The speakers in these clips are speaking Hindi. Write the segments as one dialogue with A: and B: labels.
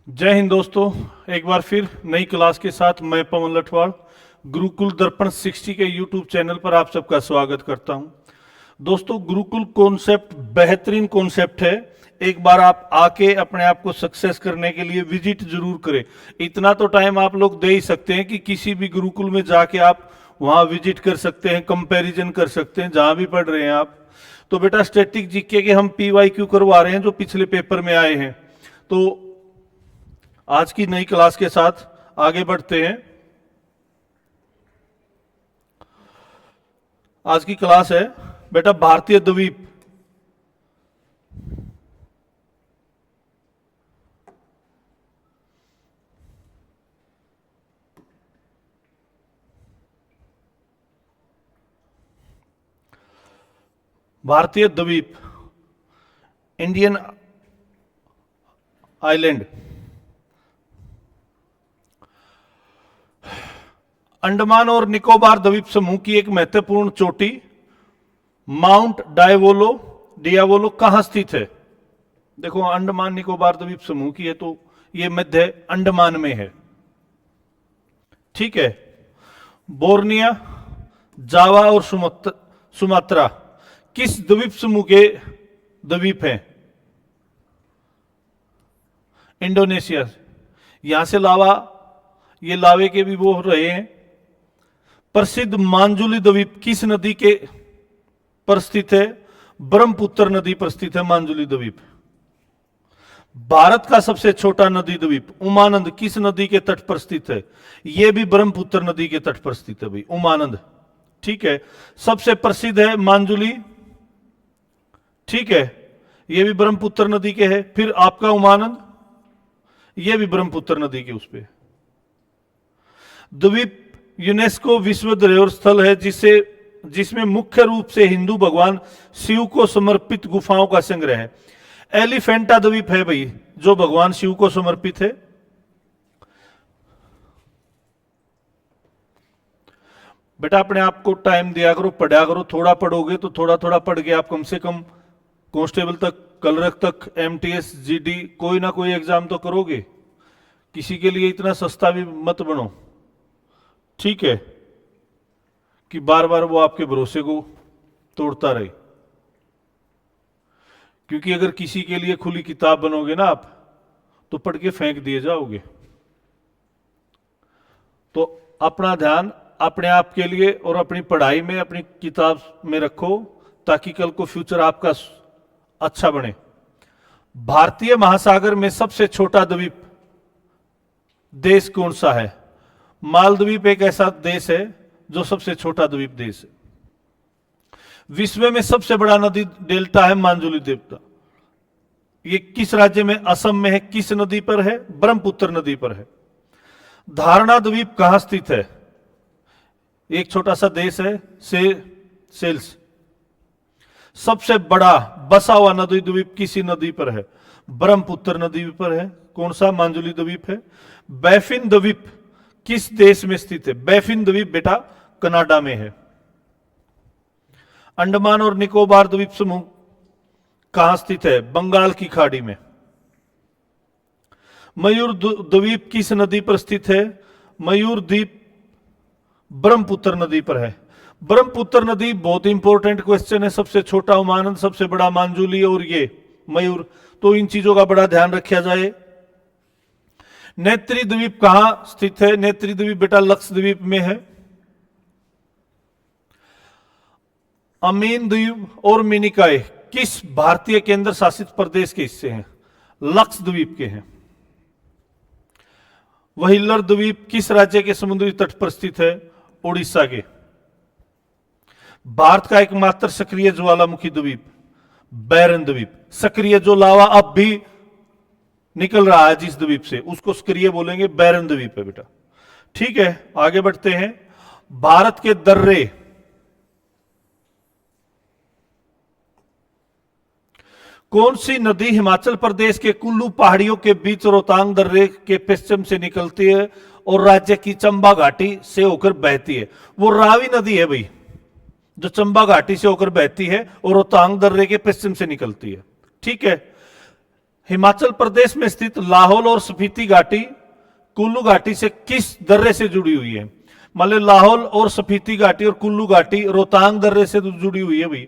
A: जय हिंद दोस्तों। एक बार फिर नई क्लास के साथ मैं पवन लठवाड़ गुरुकुल दर्पण 60 के यूट्यूब चैनल पर आप सबका स्वागत करता हूं। दोस्तों, गुरुकुल कॉन्सेप्ट बेहतरीन कॉन्सेप्ट है। एक बार आप आके अपने आप को सक्सेस करने के लिए विजिट जरूर करें। इतना तो टाइम आप लोग दे ही सकते हैं कि किसी भी गुरुकुल में जाके आप वहां विजिट कर सकते हैं, कंपैरिजन कर सकते हैं जहां भी पढ़ रहे हैं आप। तो बेटा, स्टैटिक जीके के हम PYQ करवा रहे हैं जो पिछले पेपर में आए हैं। तो आज की नई क्लास के साथ आगे बढ़ते हैं। आज की क्लास है बेटा भारतीय द्वीप। भारतीय द्वीप, इंडियन आइलैंड। अंडमान और निकोबार द्वीप समूह की एक महत्वपूर्ण चोटी माउंट डियावोलो कहां स्थित है? देखो, अंडमान निकोबार द्वीप समूह की है तो ये मध्य अंडमान में है। ठीक है। बोर्निया, जावा और सुमात्रा किस द्वीप समूह के द्वीप हैं? इंडोनेशिया। यहां से लावा, ये लावे के भी वो रहे हैं। प्रसिद्ध मांजुली द्वीप किस नदी के पर स्थित है? ब्रह्मपुत्र नदी पर स्थित है मांजुली द्वीप। भारत का सबसे छोटा नदी द्वीप उमानंद किस नदी के तट पर स्थित है? यह भी ब्रह्मपुत्र नदी के तट पर स्थित है भाई, उमानंद। ठीक है। सबसे प्रसिद्ध है मांजुली। ठीक है, यह भी ब्रह्मपुत्र नदी के है। फिर आपका उमानंद, यह भी ब्रह्मपुत्र नदी के उस पे। द्वीप यूनेस्को विश्व धरोहर स्थल है जिसमें मुख्य रूप से हिंदू भगवान शिव को समर्पित गुफाओं का संग्रह है। एलिफेंटा द्वीप है भाई, जो भगवान शिव को समर्पित है। बेटा, अपने आप को टाइम दिया करो, पढ़ा करो। थोड़ा पढ़ोगे तो थोड़ा थोड़ा पढ़ के आप कम से कम कांस्टेबल तक, क्लर्क तक, MTS GD कोई ना कोई एग्जाम तो करोगे। किसी के लिए इतना सस्ता भी मत बनो, ठीक है, कि बार बार वो आपके भरोसे को तोड़ता रहे। क्योंकि अगर किसी के लिए खुली किताब बनोगे ना आप, तो पढ़ के फेंक दिए जाओगे। तो अपना ध्यान अपने आप के लिए और अपनी पढ़ाई में, अपनी किताब में रखो, ताकि कल को फ्यूचर आपका अच्छा बने। भारतीय महासागर में सबसे छोटा द्वीप देश कौन सा है? मालद्वीप एक ऐसा देश है जो सबसे छोटा द्वीप देश है। विश्व में सबसे बड़ा नदी डेल्टा है मांजुली डेल्टा। ये किस राज्य में? असम में है। किस नदी पर है? ब्रह्मपुत्र नदी पर है। धारणा द्वीप कहां स्थित है? एक छोटा सा देश है, सेल्स। सबसे बड़ा बसा हुआ नदी द्वीप किसी नदी पर है? ब्रह्मपुत्र नदी पर है। कौन सा? मांजुली द्वीप है। बैफिन द्वीप किस देश में स्थित है? बैफिन द्वीप बेटा कनाडा में है। अंडमान और निकोबार द्वीप समूह कहां स्थित है? बंगाल की खाड़ी में। मयूर द्वीप किस नदी पर स्थित है? मयूर द्वीप ब्रह्मपुत्र नदी पर है। ब्रह्मपुत्र नदी बहुत इंपॉर्टेंट क्वेश्चन है। सबसे छोटा उमानंद, सबसे बड़ा मांजुली और ये मयूर। तो इन चीजों का बड़ा ध्यान रखा जाए। नेत्री द्वीप कहां स्थित है? नेत्री द्वीप बेटा लक्षद्वीप में है। अमीन द्वीप और मिनिकॉय किस भारतीय केंद्र शासित प्रदेश के हिस्से हैं? लक्षद्वीप के हैं। व्हीलर द्वीप किस राज्य के समुद्री तट पर स्थित है? उड़ीसा के। भारत का एकमात्र सक्रिय ज्वालामुखी द्वीप बैरन द्वीप। सक्रिय जो लावा अब भी निकल रहा है जिस द्वीप से, उसको सक्रिय बोलेंगे, बैरन द्वीप है बेटा। ठीक है, आगे बढ़ते हैं। भारत के दर्रे, कौन सी नदी हिमाचल प्रदेश के कुल्लू पहाड़ियों के बीच रोहतांग दर्रे के पश्चिम से निकलती है और राज्य की चंबा घाटी से होकर बहती है? वो रावी नदी है भाई, जो चंबा घाटी से होकर बहती है और रोहतांग दर्रे के पश्चिम से निकलती है। ठीक है। हिमाचल प्रदेश में स्थित लाहौल और स्पीति घाटी कुल्लू घाटी से किस दर्रे से जुड़ी हुई है? मान लो लाहौल और स्पीति घाटी और कुल्लू घाटी रोहतांग दर्रे से जुड़ी हुई है भाई।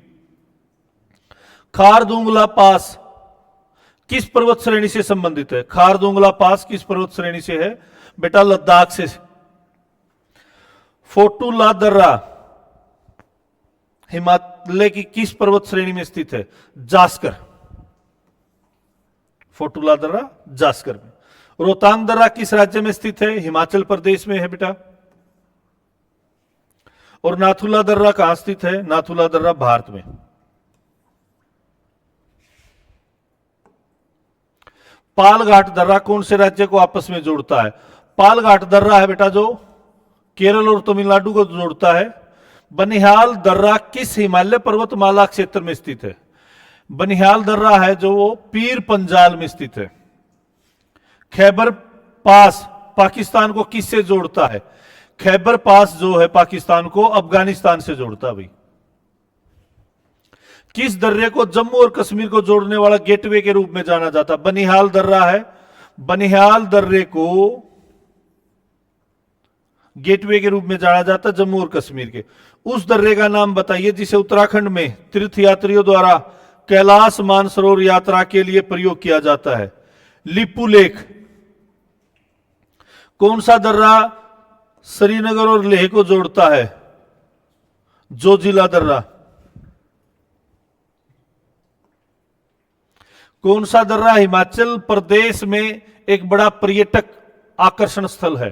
A: खारदुंगला पास किस पर्वत श्रेणी से संबंधित है? खारदुंगला पास किस पर्वत श्रेणी से है? बेटा लद्दाख से। फोटुला दर्रा हिमालय की किस पर्वत श्रेणी में स्थित है? जास्कर। फोटुला दर्रा जास्कर में। रोहतांग दर्रा किस राज्य में स्थित है? हिमाचल प्रदेश में है बेटा। और नाथुला दर्रा कहां स्थित है? नाथुला दर्रा भारत में। पालघाट दर्रा कौन से राज्य को आपस में जोड़ता है? पालघाट दर्रा है बेटा जो केरल और तमिलनाडु को जोड़ता है। बनिहाल दर्रा किस हिमालय पर्वतमाला क्षेत्र में स्थित है? बनिहाल दर्रा है जो वो पीर पंजाल में स्थित है। खैबर पास पाकिस्तान को किससे जोड़ता है? खैबर पास जो है पाकिस्तान को अफगानिस्तान से जोड़ता है भाई। किस दर्रे को जम्मू और कश्मीर को जोड़ने वाला गेटवे के रूप में जाना जाता? बनिहाल दर्रा है। बनिहाल दर्रे को गेटवे के रूप में जाना जाता जम्मू और कश्मीर के। उस दर्रे का नाम बताइए जिसे उत्तराखंड में तीर्थयात्रियों द्वारा कैलाश मानसरोवर यात्रा के लिए प्रयोग किया जाता है। लिपू लेक। कौन सा दर्रा श्रीनगर और लेह को जोड़ता है? जोजिला दर्रा। कौन सा दर्रा हिमाचल प्रदेश में एक बड़ा पर्यटक आकर्षण स्थल है?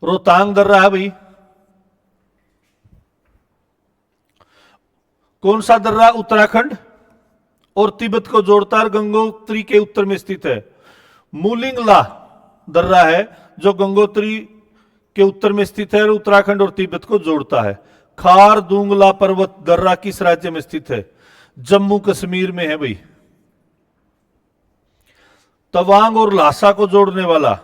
A: रोहतांग दर्रा है भाई। कौन सा दर्रा उत्तराखंड और तिब्बत को जोड़ता है? गंगोत्री के उत्तर में स्थित है। मूलिंगला दर्रा है जो गंगोत्री के उत्तर में स्थित है और उत्तराखंड और तिब्बत को जोड़ता है। खारदुंगला पर्वत दर्रा किस राज्य में स्थित है? जम्मू कश्मीर में है भाई। तवांग और ल्हासा को जोड़ने वाला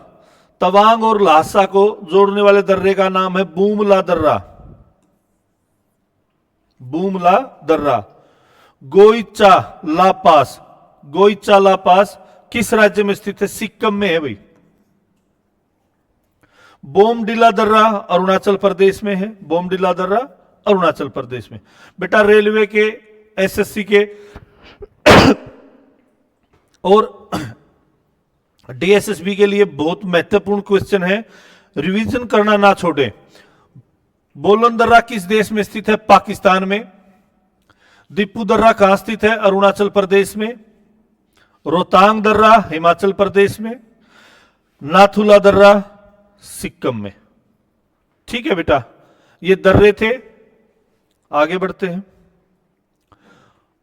A: तवांग और ल्हासा को जोड़ने वाले दर्रे का नाम है बूमला दर्रा। बूमला दर्रा। गोइचा ला पास गोइचा ला पास किस राज्य में स्थित है? सिक्किम में है भाई। बोमडिला दर्रा अरुणाचल प्रदेश में है। बोमडिला दर्रा अरुणाचल प्रदेश में। बेटा रेलवे के एसएससी के और डीएसएसबी के लिए बहुत महत्वपूर्ण क्वेश्चन है, रिवीजन करना ना छोड़े। बोलन दर्रा किस देश में स्थित है? पाकिस्तान में। दीपू दर्रा कहां स्थित है? अरुणाचल प्रदेश में। रोहतांग दर्रा हिमाचल प्रदेश में। नाथुला दर्रा सिक्किम में। ठीक है बेटा, ये दर्रे थे। आगे बढ़ते हैं।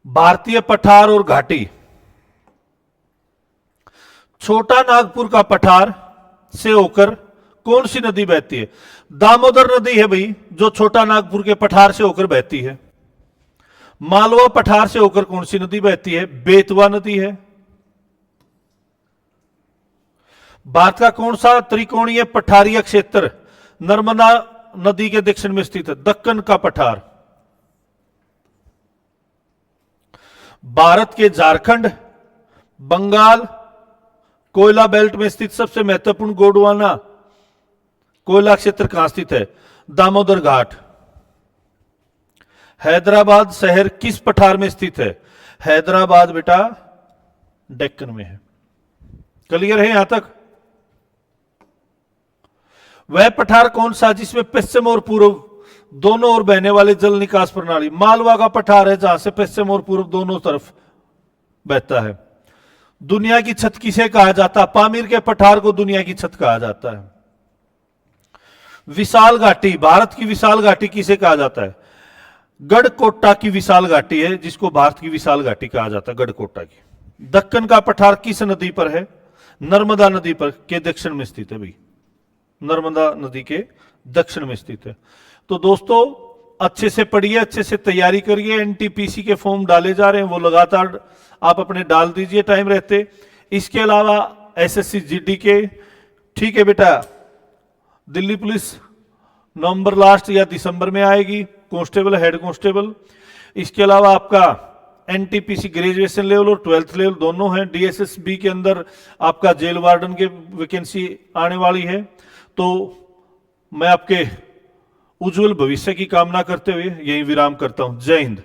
A: भारतीय पठार और घाटी। छोटा नागपुर का पठार से होकर कौन सी नदी बहती है? दामोदर नदी है भाई जो छोटा नागपुर के पठार से होकर बहती है। मालवा पठार से होकर कौन सी नदी बहती है? बेतवा नदी है। भारत का कौन सा त्रिकोणीय पठारीय क्षेत्र नर्मदा नदी के दक्षिण में स्थित है? दक्कन का पठार। भारत के झारखंड, बंगाल, कोयला बेल्ट में स्थित सबसे महत्वपूर्ण गोंडवाना कोयला क्षेत्र कहां स्थित है? दामोदर घाट। हैदराबाद शहर किस पठार में स्थित है? हैदराबाद बेटा डेक्कन में है। क्लियर है यहां तक? वह पठार कौन सा जिसमें पश्चिम और पूर्व दोनों ओर बहने वाले जल निकास प्रणाली? मालवा का पठार है जहां से पश्चिम और पूर्व दोनों तरफ बहता है। दुनिया की छत किसे कहा जाता है? पामीर के पठार को दुनिया की छत कहा जाता है। विशाल घाटी, भारत की विशाल घाटी किसे कहा जाता है? गढ़कोटा की विशाल घाटी है जिसको भारत की विशाल घाटी कहा जाता है, गढ़कोटा की। दक्कन का पठार किस नदी पर है? नर्मदा नदी पर के दक्षिण में स्थित है भाई। नर्मदा नदी के दक्षिण में स्थित है। तो दोस्तों अच्छे से पढ़िए, अच्छे से तैयारी करिए। एनटीपीसी के फॉर्म डाले जा रहे हैं, वो लगातार आप अपने डाल दीजिए टाइम रहते। इसके अलावा एसएससी जीडी के, ठीक है बेटा, दिल्ली पुलिस नवंबर लास्ट या दिसंबर में आएगी, कांस्टेबल, हेड कांस्टेबल। इसके अलावा आपका एनटीपीसी ग्रेजुएशन लेवल और 12th लेवल दोनों हैं। डीएसएसबी के अंदर आपका जेल वार्डन के वैकेंसी आने वाली है। तो मैं आपके उज्जवल भविष्य की कामना करते हुए यही विराम करता हूं। जय हिंद।